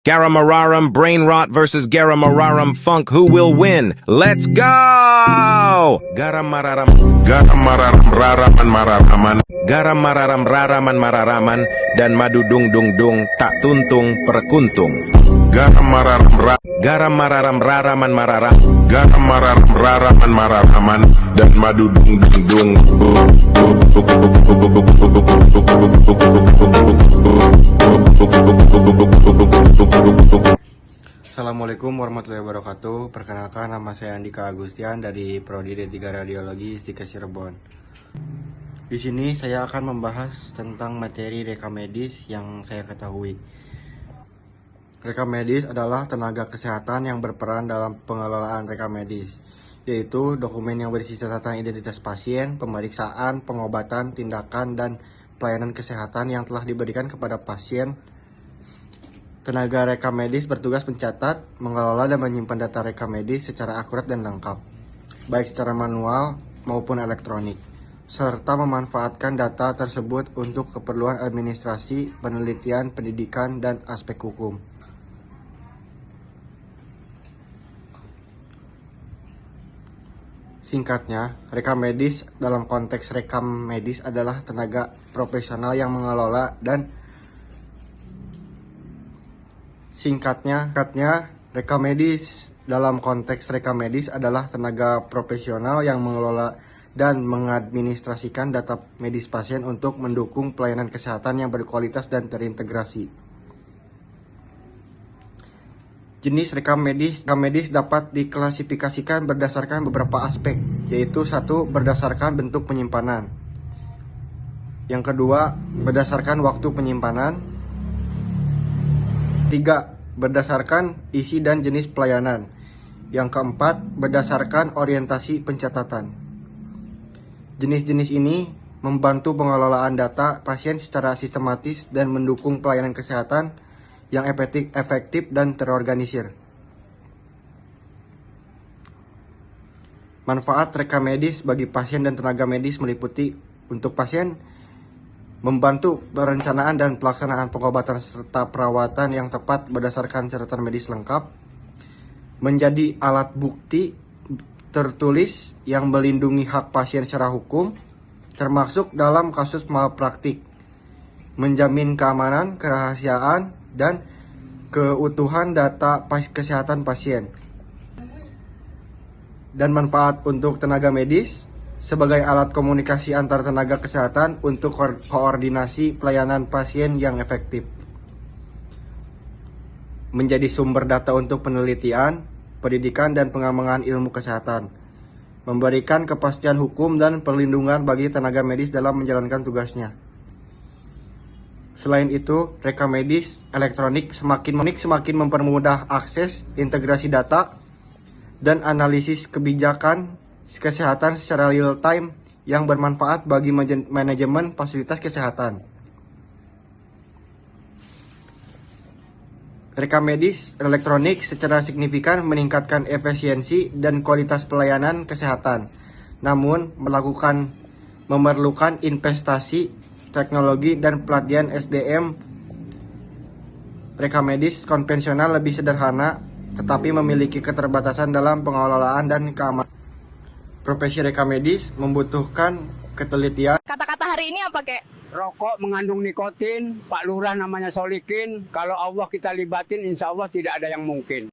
Garamararam Brain Rot versus Garamararam Funk. Who will win? Let's go! Garamararam Raman mararaman. Garamararam Raraman Mararaman dan Madu Dung Dung Dung tak tuntung perkuntung. Garamararam Raraman Mararam Raraman mararaman dan madu dung dung dung. Assalamualaikum warahmatullahi wabarakatuh. Perkenalkan, nama saya Andika Agustian dari Prodi D3 Radiologi Istika Cirebon. Di sini saya akan membahas tentang materi rekam medis yang saya ketahui. Rekam medis adalah tenaga kesehatan yang berperan dalam pengelolaan rekam medis, yaitu dokumen yang berisi catatan identitas pasien, pemeriksaan, pengobatan, tindakan, dan pelayanan kesehatan yang telah diberikan kepada pasien. Tenaga rekam medis bertugas mencatat, mengelola, dan menyimpan data rekam medis secara akurat dan lengkap, baik secara manual maupun elektronik, serta memanfaatkan data tersebut untuk keperluan administrasi, penelitian, pendidikan, dan aspek hukum. Singkatnya, rekam medis dalam konteks rekam medis adalah tenaga profesional yang mengelola dan rekam medis dalam konteks rekam medis adalah tenaga profesional yang mengelola dan mengadministrasikan data medis pasien untuk mendukung pelayanan kesehatan yang berkualitas dan terintegrasi. Jenis rekam medis dapat diklasifikasikan berdasarkan beberapa aspek, yaitu 1. Berdasarkan bentuk penyimpanan. Yang kedua, berdasarkan waktu penyimpanan. 3. Berdasarkan isi dan jenis pelayanan. Yang keempat, berdasarkan orientasi pencatatan. Jenis-jenis ini membantu pengelolaan data pasien secara sistematis dan mendukung pelayanan kesehatan yang efektif dan terorganisir. Manfaat rekam medis bagi pasien dan tenaga medis meliputi untuk pasien membantu perencanaan dan pelaksanaan pengobatan serta perawatan yang tepat berdasarkan catatan medis lengkap, menjadi alat bukti tertulis yang melindungi hak pasien secara hukum, termasuk dalam kasus malpraktik, menjamin keamanan, kerahasiaan, dan keutuhan data kesehatan pasien. Dan manfaat untuk tenaga medis sebagai alat komunikasi antar tenaga kesehatan untuk koordinasi pelayanan pasien yang efektif, menjadi sumber data untuk penelitian, pendidikan, dan pengembangan ilmu kesehatan, memberikan kepastian hukum dan perlindungan bagi tenaga medis dalam menjalankan tugasnya. Selain itu, rekam medis elektronik semakin mempermudah akses, integrasi data, dan analisis kebijakan kesehatan secara real time yang bermanfaat bagi manajemen fasilitas kesehatan. Rekam medis elektronik secara signifikan meningkatkan efisiensi dan kualitas pelayanan kesehatan, namun memerlukan investasi teknologi dan pelatihan SDM. Rekam medis konvensional lebih sederhana, tetapi memiliki keterbatasan dalam pengelolaan dan keamanan. Profesi rekam medis membutuhkan ketelitian. Kata-kata hari ini apa, Kek? Rokok mengandung nikotin, Pak Lurah namanya solikin. Kalau Allah kita libatin, insya Allah tidak ada yang mungkin.